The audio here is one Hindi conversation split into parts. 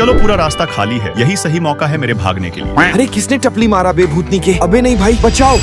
चलो पूरा रास्ता खाली है, यही सही मौका है मेरे भागने के लिए। अरे किसने टपली मारा बे भूतनी के? अबे नहीं भाई बचाओ।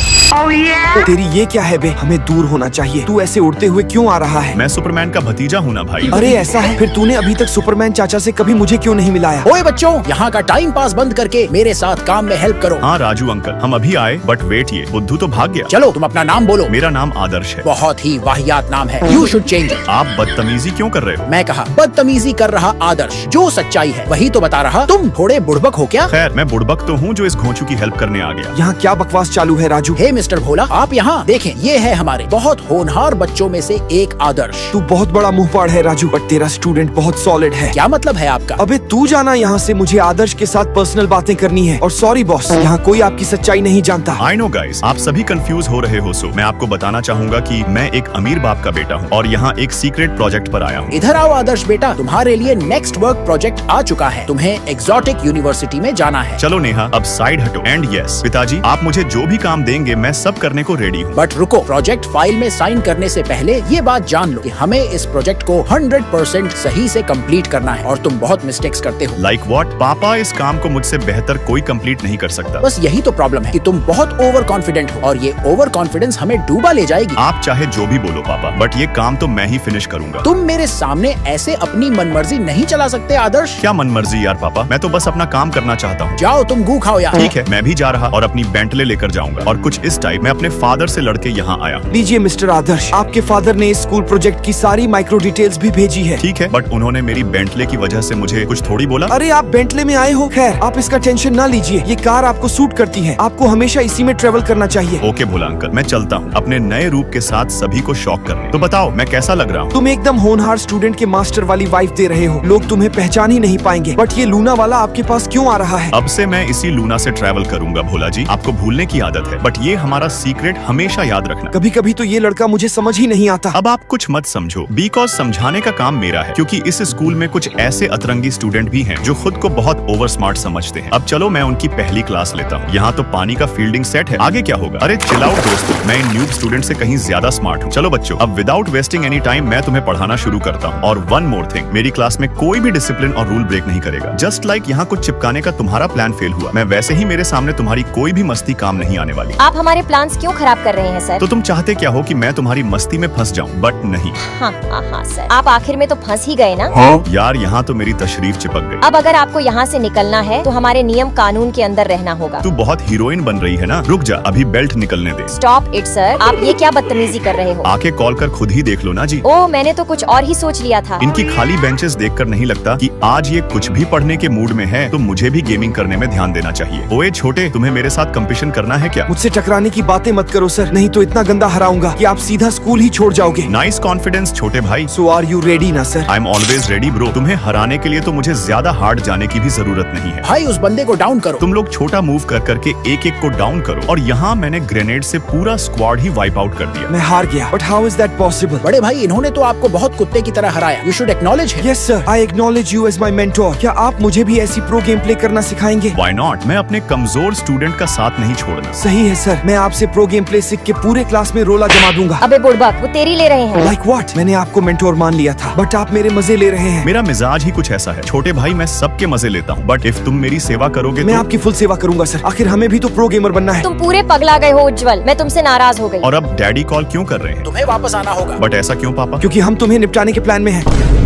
तेरी ये क्या है बे? हमें दूर होना चाहिए। तू ऐसे उड़ते हुए क्यों आ रहा है? मैं सुपरमैन का भतीजा हूँ ना भाई। अरे ऐसा है? फिर तूने अभी तक सुपरमैन चाचा से कभी मुझे क्यों नहीं मिलाया? ओए बच्चों, यहाँ का टाइम पास बंद करके मेरे साथ काम में हेल्प करो। हाँ राजू अंकल, हम अभी आए, बट वेट, ये बुद्धू तो भाग गया। चलो तुम अपना नाम बोलो। मेरा नाम आदर्श है। बहुत ही वाहियात नाम है, यू शुड चेंज इट। आप बदतमीजी क्यों कर रहे हो? मैं कहा बदतमीजी कर रहा आदर्श, जो सच्चाई है वही तो बता रहा। तुम थोड़े बुड़बक हो क्या? खैर मैं बुड़बक तो हूँ जो इस घोंचू की हेल्प करने आ गया। यहाँ क्या बकवास चालू है राजू? हे मिस्टर भोला, आप यहाँ देखें, ये है हमारे बहुत होनहार बच्चों में से एक आदर्श। तू बहुत बड़ा मुंहफाड़ है राजू, बट तेरा स्टूडेंट बहुत सॉलिड है। क्या मतलब है आपका? अबे तू जाना यहाँ से, मुझे आदर्श के साथ पर्सनल बातें करनी है। और सॉरी बॉस, यहाँ कोई आपकी सच्चाई नहीं जानता। आई नो गाइस, आप सभी कंफ्यूज हो रहे हो, सो मैं आपको बताना चाहूंगा कि मैं एक अमीर बाप का बेटा हूँ और यहाँ एक सीक्रेट प्रोजेक्ट पर आया हूँ। इधर आओ आदर्श बेटा, तुम्हारे लिए नेक्स्ट वर्क प्रोजेक्ट आ चुका है। तुम्हें एग्जॉटिक यूनिवर्सिटी में जाना है। चलो नेहा, अब साइड हटो। एंड यस पिताजी, आप मुझे जो भी काम देंगे मैं सब करने को रेडी हूँ। बट रुको, प्रोजेक्ट फाइल में साइन करने से पहले ये बात जान लो कि हमें इस प्रोजेक्ट को 100% सही से कंप्लीट करना है और तुम बहुत मिस्टेक्स करते हो। Like what? पापा, इस काम को मुझसे बेहतर कोई कंप्लीट नहीं कर सकता। बस यही तो प्रॉब्लम है कि तुम बहुत ओवर कॉन्फिडेंट हो और ये ओवर कॉन्फिडेंस हमें डूबा ले जाएगी। आप चाहे जो भी बोलो पापा, बट ये काम तो मैं ही फिनिश करूंगा। तुम मेरे सामने ऐसे अपनी मनमर्जी नहीं चला सकते आदर्श। क्या मनमर्जी यार पापा, मैं तो बस अपना काम करना चाहता हूँ। जाओ तुम गू खाओ यार। ठीक है, मैं भी जा रहा और अपनी बेंटले लेकर जाऊंगा और कुछ इस टाइप मैं अपने फादर से लड़के यहाँ आया हूँ। लीजिए मिस्टर आदर्श, आपके फादर ने इस स्कूल प्रोजेक्ट की सारी माइक्रो डिटेल्स भी भेजी है। ठीक है, बट उन्होंने मेरी बेंटले की वजह से मुझे कुछ थोड़ी बोला। अरे आप बेंटले में आए हो, खैर आप इसका टेंशन ना लीजिए, ये कार आपको सूट करती है, आपको हमेशा इसी में ट्रेवल करना चाहिए। ओके भोला अंकल, मैं चलता हूँ अपने नए रूप के साथ सभी को शॉक करने। तो बताओ मैं कैसा लग रहा हूँ? तुम एकदम होनहार स्टूडेंट के मास्टर वाली वाइफ दे रहे हो, लोग तुम्हें पहचान ही नहीं पाएंगे। बट ये लूना वाला आपके पास क्यों आ रहा है? अब से मैं इसी लूना से ट्रैवल करूंगा भोला जी, आपको भूलने की आदत है, बट ये हमारा सीक्रेट हमेशा याद रखना। कभी कभी तो ये लड़का मुझे समझ ही नहीं आता। अब आप कुछ मत समझो, बिकॉज समझाने का काम मेरा है, क्योंकि इस स्कूल में कुछ ऐसे अतरंगी स्टूडेंट भी हैं जो खुद को बहुत ओवर स्मार्ट समझते हैं। अब चलो मैं उनकी पहली क्लास लेता हूँ। यहाँ तो पानी का फील्डिंग सेट है, आगे क्या होगा? अरे चिल आउट दोस्तों, मैं इन न्यूब स्टूडेंट से कहीं ज्यादा स्मार्ट हूँ। चलो बच्चों, अब विदाउट वेस्टिंग एनी टाइम मैं तुम्हें पढ़ाना शुरू करता हूँ। और वन मोर थिंग, मेरी क्लास में कोई भी डिसिप्लिन और रूल ब्रेक नहीं करेगा। जस्ट लाइक यहाँ कुछ चिपकाने का तुम्हारा प्लान फेल हुआ, मैं वैसे ही मेरे सामने तुम्हारी कोई भी मस्ती काम नहीं आने वाली। आप हमारे प्लान्स क्यों खराब कर रहे हैं सर? तो तुम चाहते क्या हो कि मैं तुम्हारी मस्ती में फंस जाऊं, बट नहीं। हाँ सर, आप आखिर में तो फंस ही गए ना। यार यहाँ तो मेरी तशरीफ चिपक गई। अब अगर आपको यहाँ से निकलना है तो हमारे नियम कानून के अंदर रहना होगा। तू बहुत हीरोइन बन रही है ना, रुक जा, अभी बेल्ट निकलने दे। स्टॉप इट सर, आप ये क्या बदतमीजी कर रहे हो? आके कॉल कर खुद ही देख लो ना जी। ओह, मैंने तो कुछ और ही सोच लिया था। इनकी खाली बेंचेस देखकर नहीं लगता कि आज ये कुछ भी पढ़ने के मूड में है, तो मुझे भी गेमिंग करने में ध्यान देना चाहिए। ओए छोटे, तुम्हें मेरे साथ कंपटीशन करना है क्या? मुझसे टकराने की बातें मत करो सर, नहीं तो इतना गंदा हराऊंगा कि आप सीधा स्कूल ही छोड़ जाओगे। नाइस कॉन्फिडेंस छोटे भाई। सो आर यू रेडी ना sir? I am always ready bro. तुम्हें हराने के लिए तो मुझे ज्यादा हार्ड जाने की भी जरूरत नहीं है। भाई उस बंदे को डाउन करो। तुम लोग छोटा मूव कर करके एक एक को डाउन करो, और यहाँ मैंने ग्रेनेड से पूरा स्क्वाड ही वाइप आउट कर दिया। मैं हार गया, but how is that possible? बड़े भाई, इन्होंने तो आपको बहुत कुत्ते की तरह हराया। You should acknowledge him. Yes sir, I acknowledge you as my mentor. क्या आप मुझे भी ऐसी प्रो गेम प्ले करना सिखाएंगे? व्हाई नॉट, मैं अपने कमजोर स्टूडेंट का साथ नहीं छोड़ना। सही है सर, मैं आपसे प्रो गेम प्ले सीख के पूरे क्लास में रोला जमा दूंगा। अबे बुड़बक, वो तेरी ले रहे हैं। Like what? मैंने आपको मेंटोर मान लिया था, बट आप मेरे मजे ले रहे हैं। मेरा मिजाज ही कुछ ऐसा है छोटे भाई, मैं सबके मजे लेता हूँ, बट इफ तुम मेरी सेवा करोगे मैं तो... आपकी फुल सेवा करूंगा सर, आखिर हमें भी तो प्रो गेमर बनना है। तुम पूरे पगला गए हो उज्जवल, मैं तुमसे नाराज हो गई। और अब डैडी कॉल क्यों कर रहे हैं? तुम्हें वापस आना होगा। बट ऐसा क्यों पापा? क्योंकि हम तुम्हें निपटाने के प्लान में हैं।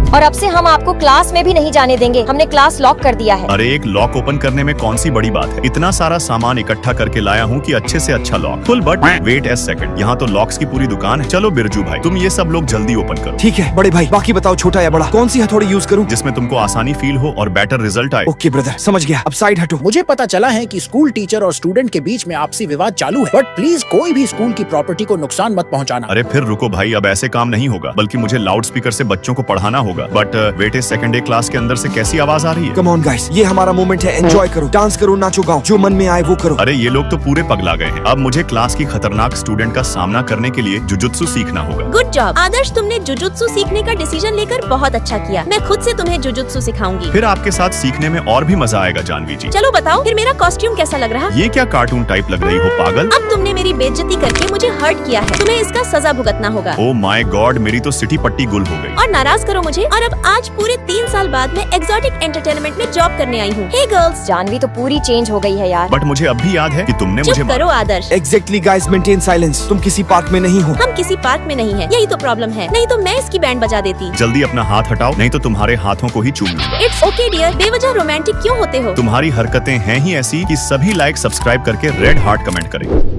और अब से हम आपको क्लास में भी नहीं जाने देंगे, हमने क्लास लॉक कर दिया है। अरे एक लॉक ओपन करने में कौन सी बड़ी बात है? इतना सारा सामान इकट्ठा करके लाया हूँ कि अच्छे से अच्छा lock full, but wait a second, यहाँ तो लॉक्स की पूरी दुकान है। चलो बिरजू भाई, तुम ये सब लोग जल्दी ओपन करो। ठीक है बड़े भाई, बाकी बताओ छोटा या बड़ा, कौन सी हथौड़ी यूज करूँ जिसमें तुमको आसानी फील हो और बेटर रिजल्ट आए। ओके ब्रदर, समझ गया, अब साइड हटो। मुझे पता चला है कि स्कूल टीचर और स्टूडेंट के बीच में आपसी विवाद चालू है, बट प्लीज कोई भी स्कूल की प्रॉपर्टी को नुकसान मत पहुंचाना। अरे फिर रुको भाई, अब ऐसे काम नहीं होगा, बल्कि मुझे लाउड स्पीकर से बच्चों को पढ़ाना होगा। But wait second, day class के अंदर से कैसी आवाज आ रही है? कम ऑन गाइस, ये हमारा मोमेंट है, एंजॉय करो, डांस करो, नाचो गाओ, जो मन में आए वो करो। अरे ये लोग तो पूरे पगला गए हैं। अब मुझे क्लास की खतरनाक स्टूडेंट का सामना करने के लिए जुजुत्सु सीखना होगा। गुड जॉब आदर्श, तुमने जुजुत्सु सीखने का डिसीजन लेकर बहुत अच्छा किया। मैं खुद से तुम्हें जुजुत्सु सिखाऊंगी। फिर आपके साथ सीखने में और भी मजा आएगा जानवी जी। चलो बताओ फिर मेरा कॉस्ट्यूम कैसा लग रहा? ये क्या कार्टून टाइप लग रही हो पागल? अब तुमने मेरी बेइज्जती करके मुझे हर्ट किया है, तुम्हें इसका सजा भुगतना होगा। ओ माय गॉड, मेरी तो सिटी पट्टी गुल हो गई। और नाराज करो मुझे, और अब आज पूरे 3 साल बाद मैं एक्सोटिक एंटरटेनमेंट में जॉब करने आई हूँ। हे गर्ल्स, जानवी तो पूरी चेंज हो गई है यार। बट मुझे अब भी याद है कि तुमने मुझे चुप करो Adarsh. Exactly guys, maintain silence. तुम किसी पार्क में नहीं हो। हम किसी पार्क में नहीं है, यही तो प्रॉब्लम है। नहीं तो मैं इसकी बैंड बजा देती। जल्दी अपना हाथ हटाओ, नहीं तो तुम्हारे हाथों को ही चूम लूंगा। इट्स ओके डियर, बेवजह रोमांटिक क्यों होते हो? तुम्हारी हरकतें हैं ही ऐसी कि सभी लाइक सब्सक्राइब करके रेड हार्ट कमेंट करें।